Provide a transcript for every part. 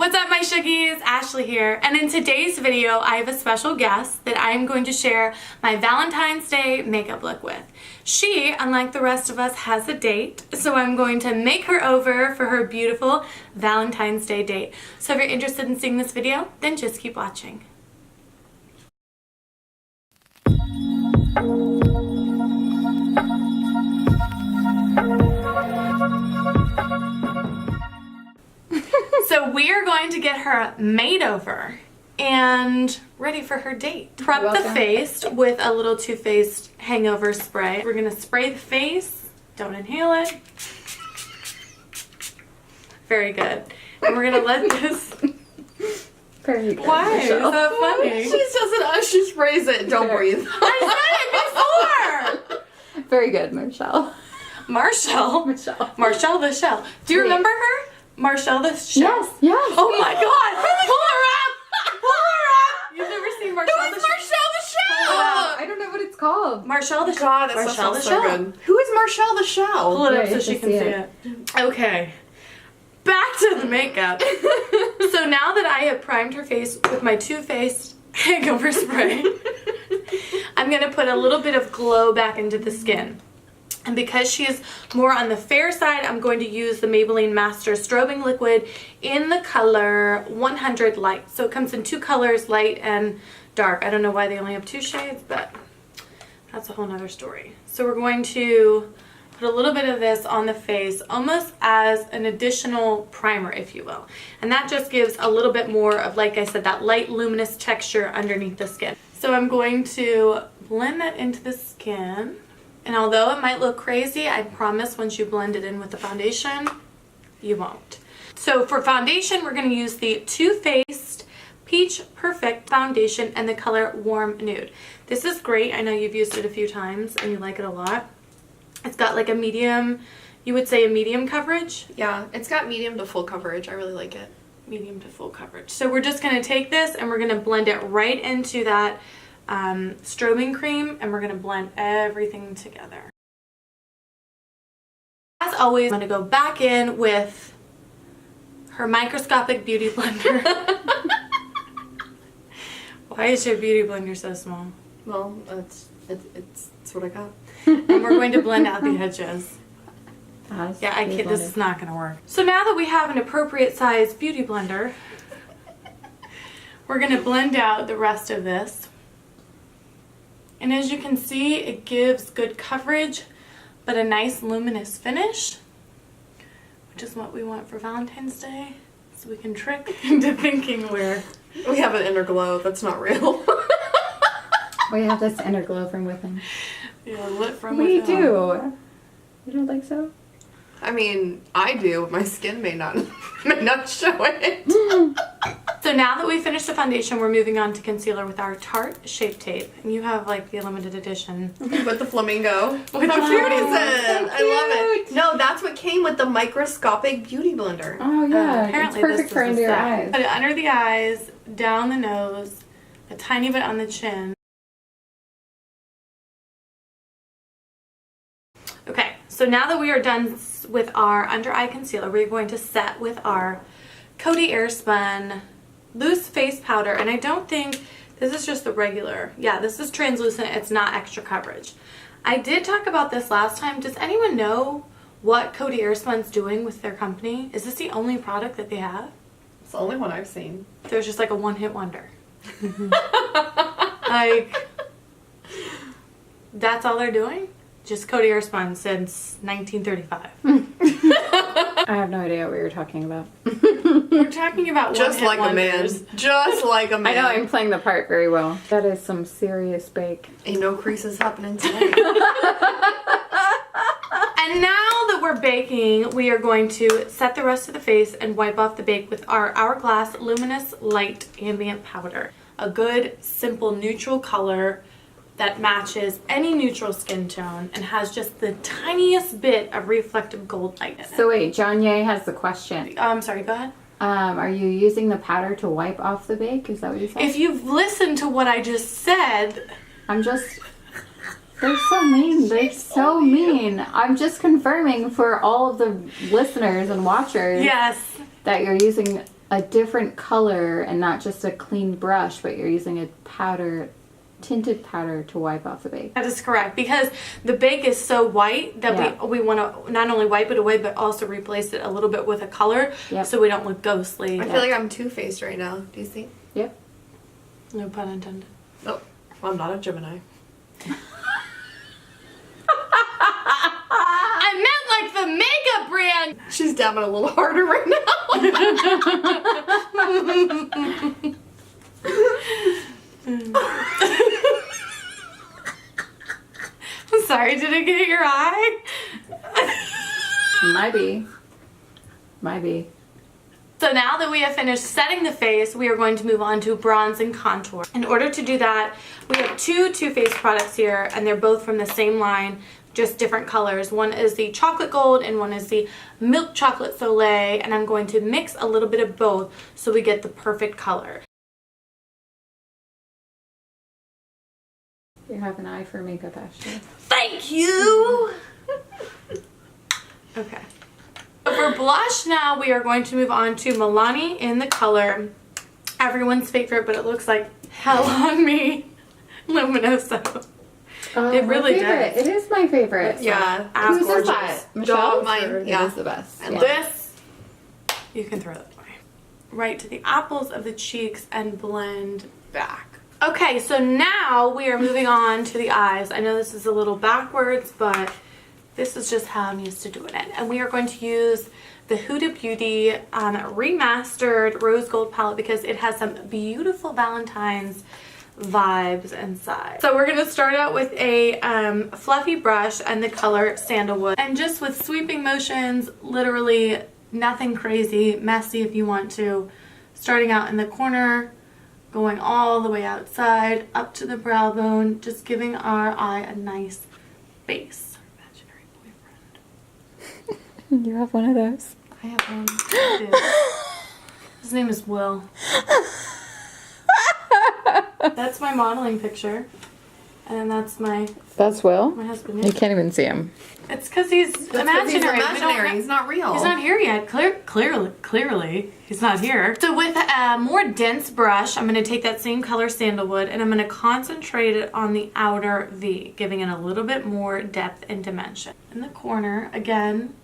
What's up, my Shuggies? Ashley here, and in today's video I have a special guest that I am going to share my Valentine's Day makeup look with. She, unlike the rest of us, has a date, so I'm going to make her over for her beautiful Valentine's Day date. So if you're interested in seeing this video, then just keep watching. So we are going to get her made over and ready for her date. Prep the face with a little Too Faced hangover spray. We're gonna spray the face, don't inhale it. Very good. And we're gonna let this... Very good. Why? Is that funny? She doesn't as she sprays it. Don't breathe. I said it before! Very good, Marshall. Marshall the Shell. Do you remember her? Marshall the Shell? Yes, yes. Oh my god! Pull her up! Pull her up! You've never seen Marshall the Shell? Marshall the Shell? I don't know what it's called. Marshall the Shell. God, that Marshall sounds the so Shell. good. Who is Marshall the Shell? Pull it up Yeah, so she can see it. Okay. Back to the makeup. So now that I have primed her face with my Too Faced hangover spray, I'm going to put a little bit of glow back into the skin. And because she is more on the fair side, I'm going to use the Maybelline Master Strobing Liquid in the color 100 Light. So it comes in two colors, light and dark. I don't know why they only have two shades, but that's a whole nother story. So we're going to put a little bit of this on the face, almost as an additional primer, if you will. And that just gives a little bit more of, like I said, that light luminous texture underneath the skin. So I'm going to blend that into the skin. And although it might look crazy, I promise once you blend it in with the foundation, you won't. So for foundation, we're going to use the Too Faced Peach Perfect Foundation and the color Warm Nude. This is great. I know you've used it a few times and you like it a lot. It's got like a medium, you would say a medium coverage? Yeah, it's got medium to full coverage. I really like it. Medium to full coverage. So we're just going to take this and we're going to blend it right into that strobing cream, and we're going to blend everything together. As always, I'm going to go back in with her microscopic beauty blender. Why is your beauty blender so small? Well, it's what I got. And we're going to blend out the edges. Yeah, I can't, this is not going to work. So now that we have an appropriate size beauty blender, we're going to blend out the rest of this. And as you can see, it gives good coverage, but a nice luminous finish, which is what we want for Valentine's Day. So we can trick into thinking we have an inner glow that's not real. We have this inner glow from within. Yeah, lit from We within. do. You don't think so? I mean, I do. My skin may not show it. So now that we finished the foundation, we're moving on to concealer with our Tarte Shape Tape. And you have like the limited edition. With the flamingo. With How the cute is flamingo. it? So I love cute. it. No, that's what came with the microscopic beauty blender. Oh yeah, Apparently it's perfect this for is under a your set. eyes. Put it under the eyes, down the nose, a tiny bit on the chin. Okay, so now that we are done with our under eye concealer, we're going to set with our Coty Airspun Loose Face Powder. And I don't think, this is just the regular. Yeah, this is translucent. It's not extra coverage. I did talk about this last time. Does anyone know what Coty Airspun's doing with their company? Is this the only product that they have? It's the only one I've seen. There's just like a one-hit wonder. Like, that's all they're doing? Just Coty Airspun since 1935. I have no idea what you're talking about. We're talking about Just like one-hit a man. wonders. Just like a man. I know I'm playing the part very well. That is some serious bake. Ain't no creases happening today. And now that we're baking, we are going to set the rest of the face and wipe off the bake with our Hourglass Luminous Light Ambient Powder. A good, simple, neutral color that matches any neutral skin tone and has just the tiniest bit of reflective gold light in it. So wait, Jonye has the question. I'm sorry, go ahead. Are you using the powder to wipe off the bake? Is that what you said? If you've listened to what I just said, I'm just... They're so mean. They're so mean. I'm just confirming for all of the listeners and watchers yes, that you're using a different color and not just a clean brush, but you're using a tinted powder to wipe off the bake. That is correct, because the bake is so white that Yeah. we want to not only wipe it away but also replace it a little bit with a color. Yep. So we don't look ghostly. I feel like I'm two-faced right now. Do you think? Yep. No pun intended. Oh, well, I'm not a Gemini. I meant like the makeup brand. She's dabbing a little harder right now. I'm sorry, did it get your eye? Might be. Might be. So now that we have finished setting the face, we are going to move on to bronze and contour. In order to do that, we have two Too Faced products here, and they're both from the same line, just different colors. One is the chocolate gold and one is the milk chocolate soleil, and I'm going to mix a little bit of both so we get the perfect color. You have an eye for makeup, Ashley. Thank you! Okay. So for blush now, we are going to move on to Milani in the color everyone's favorite, but it looks like hell on me, luminoso. Oh, It really my favorite. does. It is my favorite. Yeah. As Whose gorgeous. is that? Michelle's? Mine, Or yeah. It is the best. I Yeah. love it. This, you can throw that away. Right to the apples of the cheeks and blend back. Okay, so now we are moving on to the eyes. I know this is a little backwards, but this is just how I'm used to doing it. And we are going to use the Huda Beauty remastered rose gold palette because it has some beautiful Valentine's vibes inside. So we're going to start out with a fluffy brush and the color sandalwood. And just with sweeping motions, literally nothing crazy, messy if you want to. Starting out in the corner, going all the way outside, up to the brow bone, just giving our eye a nice base. Imaginary boyfriend. You have one of those? I have one. I do. His name is Will. That's my modeling picture. And then that's my Will? husband. You can't even see him. It's because he's That's 'cause imaginary. he's We don't imaginary. know- He's not real. He's not here yet. Clearly, he's not here. So with a more dense brush, I'm going to take that same color sandalwood and I'm going to concentrate it on the outer V, giving it a little bit more depth and dimension. In the corner, again,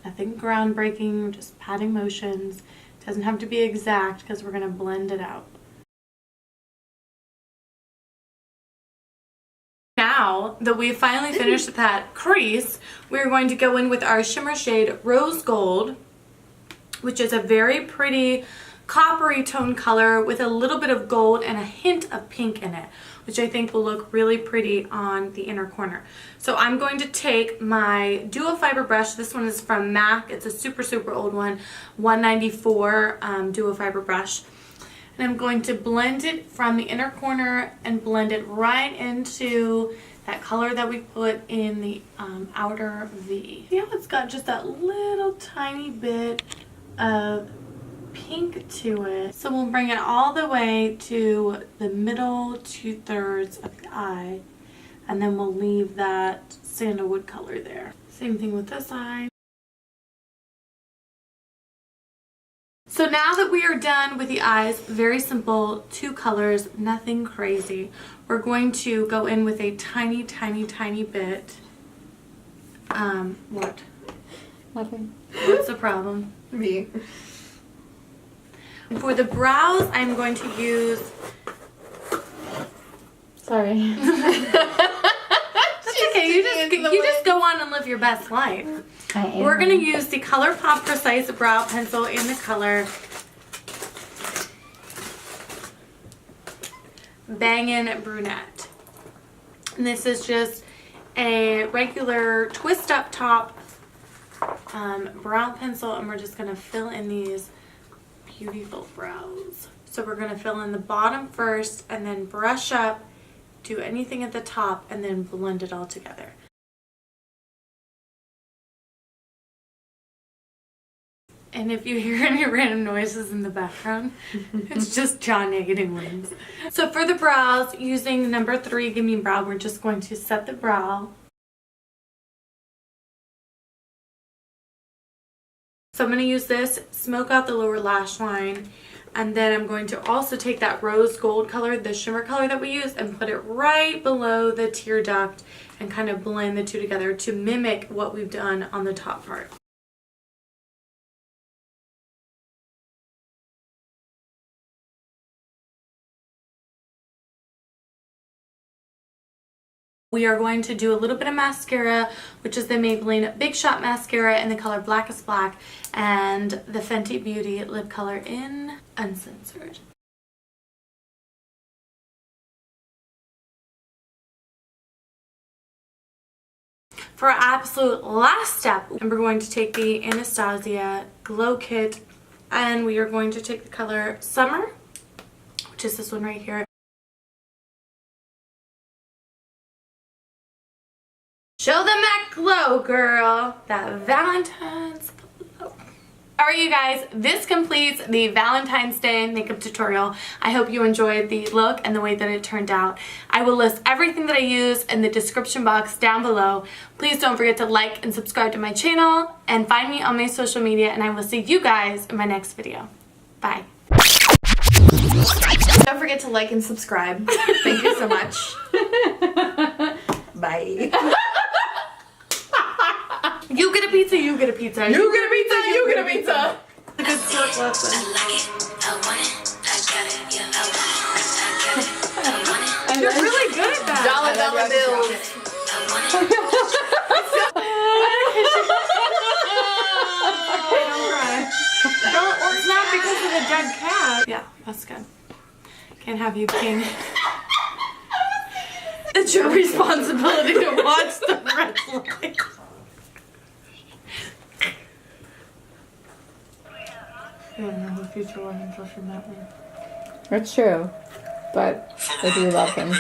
nothing groundbreaking, just patting motions. It doesn't have to be exact because we're going to blend it out. Now that we've finally finished that crease, we're going to go in with our shimmer shade Rose Gold, which is a very pretty coppery tone color with a little bit of gold and a hint of pink in it, which I think will look really pretty on the inner corner. So I'm going to take my duo fiber brush. This one is from MAC. It's a super old one, 194 duo fiber brush. And I'm going to blend it from the inner corner and blend it right into that color that we put in the outer V. See how it's got just that little tiny bit of pink to it. So we'll bring it all the way to the middle 2/3 of the eye, and then we'll leave that sandalwood color there. Same thing with this eye. So now that we are done with the eyes, very simple, 2 colors, nothing crazy. We're going to go in with a tiny bit. What? Nothing. What's the problem? Me. For the brows, I'm going to use... Sorry. That's okay, you just go on and live your best life. I am. We're going to use the ColourPop Precise Brow Pencil in the color Bangin Brunette. And this is just a regular twist up top brow pencil, and we're just going to fill in these beautiful brows. So we're going to fill in the bottom first and then brush up, do anything at the top, and then blend it all together. And if you hear any random noises in the background, it's just Jonye getting wings. So for the brows, using number 3, Give Me Brow, we're just going to set the brow. So I'm going to use this, smoke out the lower lash line, and then I'm going to also take that rose gold color, the shimmer color that we used, and put it right below the tear duct and kind of blend the two together to mimic what we've done on the top part. We are going to do a little bit of mascara, which is the Maybelline Big Shot Mascara in the color Blackest Black, and the Fenty Beauty lip color in Uncensored. For our absolute last step, we're going to take the Anastasia Glow Kit, and we are going to take the color Summer, which is this one right here. Show them that glow, girl. That Valentine's glow. Alright, you guys, this completes the Valentine's Day makeup tutorial. I hope you enjoyed the look and the way that it turned out. I will list everything that I use in the description box down below. Please don't forget to like and subscribe to my channel, and find me on my social media, and I will see you guys in my next video. Bye. Don't forget to like and subscribe. Thank you so much. Bye. You get a pizza, you get a pizza. You get a pizza, you get a pizza. A good sport lesson. You're really good at that. Dollar bills. No, it's not because of the dead cat. Yeah, that's good. Can't have you peeing. It's your responsibility to watch the red light. I don't know the future one until she met me. That's true, but I do love him.